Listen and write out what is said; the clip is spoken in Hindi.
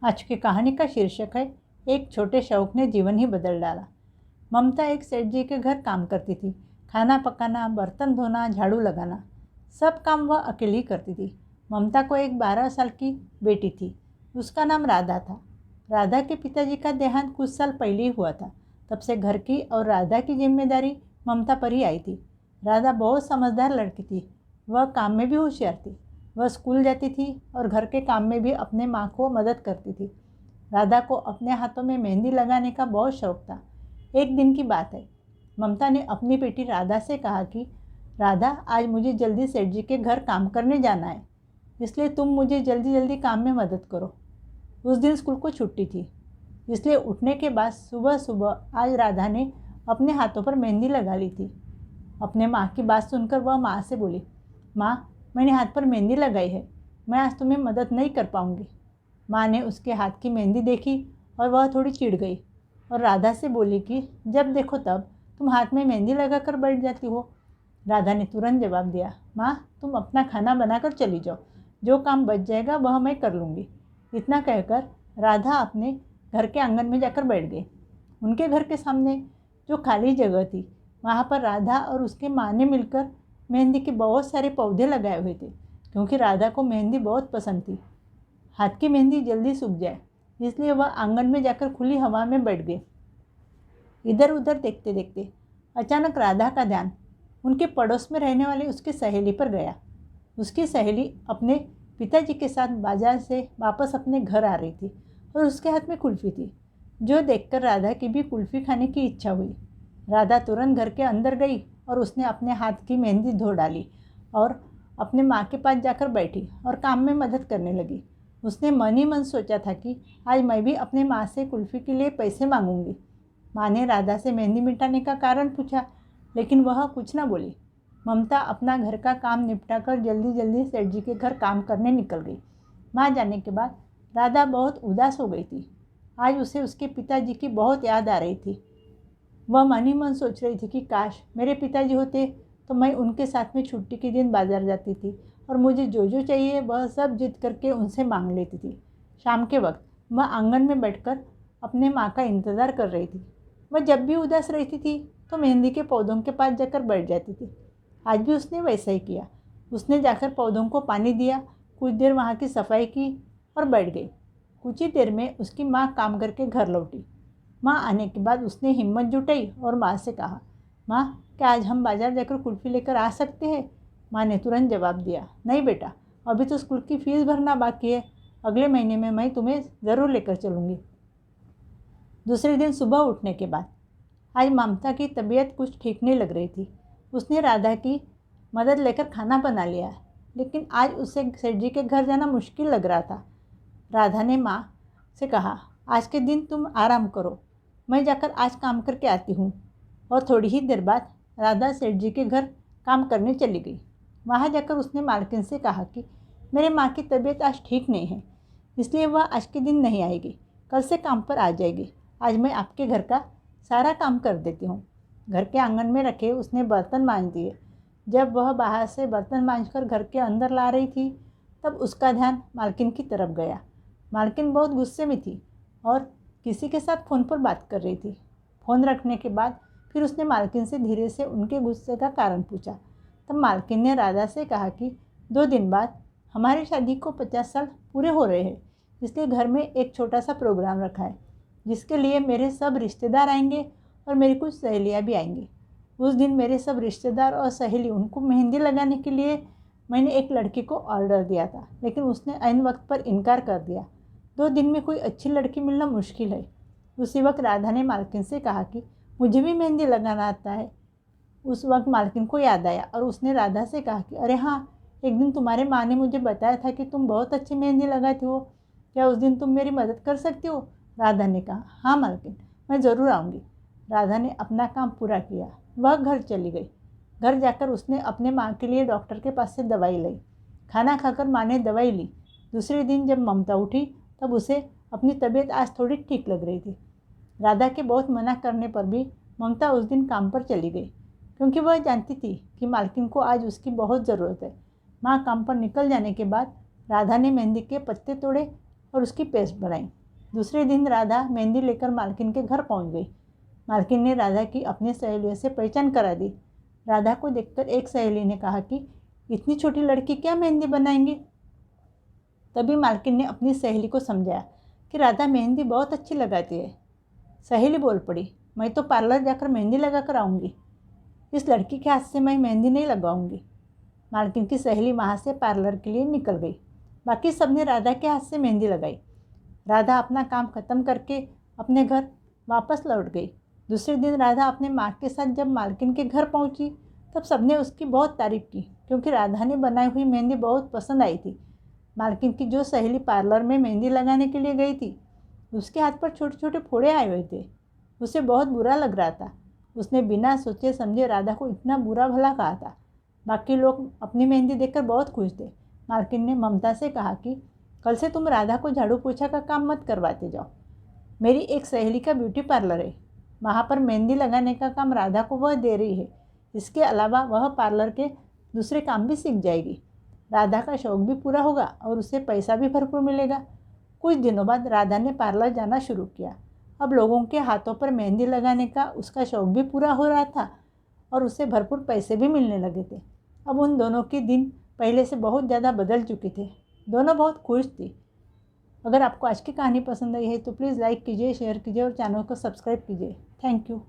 आज की कहानी का शीर्षक है एक छोटे शौक ने जीवन ही बदल डाला। ममता एक सेठ जी के घर काम करती थी। खाना पकाना, बर्तन धोना, झाड़ू लगाना, सब काम वह अकेली करती थी। ममता को एक 12 साल की बेटी थी। उसका नाम राधा था। राधा के पिताजी का देहांत कुछ साल पहले ही हुआ था। तब से घर की और राधा की जिम्मेदारी ममता पर ही आई थी। राधा बहुत समझदार लड़की थी। वह काम में भी होशियार थी। वह स्कूल जाती थी और घर के काम में भी अपने माँ को मदद करती थी। राधा को अपने हाथों में मेहंदी लगाने का बहुत शौक था। एक दिन की बात है, ममता ने अपनी बेटी राधा से कहा कि राधा, आज मुझे जल्दी सेठ जी के घर काम करने जाना है, इसलिए तुम मुझे जल्दी जल्दी काम में मदद करो। उस दिन स्कूल को छुट्टी थी, इसलिए उठने के बाद सुबह सुबह आज राधा ने अपने हाथों पर मेहंदी लगा ली थी। अपने माँ की बात सुनकर वह माँ से बोली, माँ, मैंने हाथ पर मेहंदी लगाई है, मैं आज तुम्हें मदद नहीं कर पाऊँगी। माँ ने उसके हाथ की मेहंदी देखी और वह थोड़ी चिढ़ गई और राधा से बोली कि जब देखो तब तुम हाथ में मेहंदी लगाकर बैठ जाती हो। राधा ने तुरंत जवाब दिया, माँ, तुम अपना खाना बनाकर चली जाओ, जो काम बच जाएगा वह मैं कर लूँगी। इतना कहकर राधा अपने घर के आंगन में जाकर बैठ गई। उनके घर के सामने जो खाली जगह थी, वहाँ पर राधा और उसके माँ ने मिलकर मेहंदी के बहुत सारे पौधे लगाए हुए थे, क्योंकि राधा को मेहंदी बहुत पसंद थी। हाथ की मेहंदी जल्दी सूख जाए, इसलिए वह आंगन में जाकर खुली हवा में बैठ गई। इधर उधर देखते देखते अचानक राधा का ध्यान उनके पड़ोस में रहने वाली उसकी सहेली पर गया। उसकी सहेली अपने पिताजी के साथ बाजार से वापस अपने घर आ रही थी और उसके हाथ में कुल्फ़ी थी, जो देखकर राधा की भी कुल्फ़ी खाने की इच्छा हुई। राधा तुरंत घर के अंदर गई और उसने अपने हाथ की मेहंदी धो डाली और अपने माँ के पास जाकर बैठी और काम में मदद करने लगी। उसने मन ही मन सोचा था कि आज मैं भी अपने माँ से कुल्फ़ी के लिए पैसे मांगूंगी। माँ ने राधा से मेहंदी मिटाने का कारण पूछा, लेकिन वह कुछ न बोली। ममता अपना घर का काम निपटाकर जल्दी जल्दी सेठ जी के घर काम करने निकल गई। माँ जाने के बाद राधा बहुत उदास हो गई थी। आज उसे उसके पिताजी की बहुत याद आ रही थी। वह मन ही मन सोच रही थी कि काश मेरे पिताजी होते तो मैं उनके साथ में छुट्टी के दिन बाजार जाती थी और मुझे जो जो चाहिए वह सब जिद करके उनसे मांग लेती थी। शाम के वक्त वह आंगन में बैठकर अपने माँ का इंतज़ार कर रही थी। वह जब भी उदास रहती थी तो मेहंदी के पौधों के पास जाकर बैठ जाती थी। आज भी उसने वैसा ही किया। उसने जाकर पौधों को पानी दिया, कुछ देर वहाँ की सफाई की और बैठ गई। कुछ ही देर में उसकी माँ काम करके घर लौटी। माँ आने के बाद उसने हिम्मत जुटाई और माँ से कहा, माँ, क्या आज हम बाज़ार जाकर कुल्फ़ी लेकर आ सकते हैं? माँ ने तुरंत जवाब दिया, नहीं बेटा, अभी तो स्कूल की फ़ीस भरना बाकी है, अगले महीने में मैं तुम्हें ज़रूर लेकर चलूँगी। दूसरे दिन सुबह उठने के बाद आज ममता की तबीयत कुछ ठीक नहीं लग रही थी। उसने राधा की मदद लेकर खाना बना लिया, लेकिन आज उसे सेठ जी के घर जाना मुश्किल लग रहा था। राधा ने माँ से कहा, आज के दिन तुम आराम करो, मैं जाकर आज काम करके आती हूँ। और थोड़ी ही देर बाद राधा सेठ जी के घर काम करने चली गई। वहाँ जाकर उसने मालकिन से कहा कि मेरे माँ की तबीयत आज ठीक नहीं है, इसलिए वह आज के दिन नहीं आएगी, कल से काम पर आ जाएगी। आज मैं आपके घर का सारा काम कर देती हूँ। घर के आंगन में रखे उसने बर्तन मांज दिए। जब वह बाहर से बर्तन मांजकर घर के अंदर ला रही थी, तब उसका ध्यान मालकिन की तरफ गया। मालकिन बहुत गुस्से में थी और किसी के साथ फ़ोन पर बात कर रही थी। फ़ोन रखने के बाद फिर उसने मालकिन से धीरे से उनके गुस्से का कारण पूछा। तब मालकिन ने राधा से कहा कि 2 दिन बाद हमारी शादी को 50 साल पूरे हो रहे हैं, इसलिए घर में एक छोटा सा प्रोग्राम रखा है, जिसके लिए मेरे सब रिश्तेदार आएंगे और मेरी कुछ सहेलियाँ भी आएंगी। उस दिन मेरे सब रिश्तेदार और सहेली उनको मेहंदी लगाने के लिए मैंने एक लड़की को ऑर्डर दिया था, लेकिन उसने ऐन वक्त पर इनकार कर दिया। 2 दिन में कोई अच्छी लड़की मिलना मुश्किल है। उसी वक्त राधा ने मालकिन से कहा कि मुझे भी मेहंदी लगाना आता है। उस वक्त मालकिन को याद आया और उसने राधा से कहा कि अरे हाँ, एक दिन तुम्हारे माँ ने मुझे बताया था कि तुम बहुत अच्छी मेहंदी लगाती हो, क्या उस दिन तुम मेरी मदद कर सकती हो? राधा ने कहा, हाँ मालकिन, मैं ज़रूर आऊँगी। राधा ने अपना काम पूरा किया। वह घर चली गई। घर जाकर उसने अपने माँ के लिए डॉक्टर के पास से दवाई ली। खाना खाकर माँ ने दवाई ली। दूसरे दिन जब ममता उठी तब उसे अपनी तबीयत आज थोड़ी ठीक लग रही थी। राधा के बहुत मना करने पर भी ममता उस दिन काम पर चली गई, क्योंकि वह जानती थी कि मालकिन को आज उसकी बहुत ज़रूरत है। माँ काम पर निकल जाने के बाद राधा ने मेहंदी के पत्ते तोड़े और उसकी पेस्ट बनाई। दूसरे दिन राधा मेहंदी लेकर मालकिन के घर पहुंच गई। मालकिन ने राधा की अपनी सहेलियों से पहचान करा दी। राधा को देखकर एक सहेली ने कहा कि इतनी छोटी लड़की क्या मेहंदी बनाएंगी। तभी मालकिन ने अपनी सहेली को समझाया कि राधा मेहंदी बहुत अच्छी लगाती है। सहेली बोल पड़ी, मैं तो पार्लर जाकर मेहंदी लगा कर आऊँगी, इस लड़की के हाथ से मैं मेहंदी नहीं लगाऊंगी। मालकिन की सहेली वहाँ से पार्लर के लिए निकल गई। बाकी सबने राधा के हाथ से मेहंदी लगाई। राधा अपना काम खत्म करके अपने घर वापस लौट गई। दूसरे दिन राधा अपने माँ के साथ जब मालकिन के घर पहुँची तब सबने उसकी बहुत तारीफ़ की, क्योंकि राधा ने बनाई हुई मेहंदी बहुत पसंद आई थी। मालकिन की जो सहेली पार्लर में मेहंदी लगाने के लिए गई थी, उसके हाथ पर छोटे छोटे फोड़े आए हुए थे। उसे बहुत बुरा लग रहा था। उसने बिना सोचे समझे राधा को इतना बुरा भला कहा था। बाकी लोग अपनी मेहंदी देखकर बहुत खुश थे। मालकिन ने ममता से कहा कि कल से तुम राधा को झाड़ू पोछा का काम मत करवाते जाओ। मेरी एक सहेली का ब्यूटी पार्लर है, वहाँ पर मेहंदी लगाने का काम राधा को वह दे रही है। इसके अलावा वह पार्लर के दूसरे काम भी सीख जाएगी। राधा का शौक भी पूरा होगा और उसे पैसा भी भरपूर मिलेगा। कुछ दिनों बाद राधा ने पार्लर जाना शुरू किया। अब लोगों के हाथों पर मेहंदी लगाने का उसका शौक भी पूरा हो रहा था और उसे भरपूर पैसे भी मिलने लगे थे। अब उन दोनों के दिन पहले से बहुत ज़्यादा बदल चुके थे। दोनों बहुत खुश थी। अगर आपको आज की कहानी पसंद आई है तो प्लीज़ लाइक कीजिए, शेयर कीजिए और चैनल को सब्सक्राइब कीजिए। Thank you.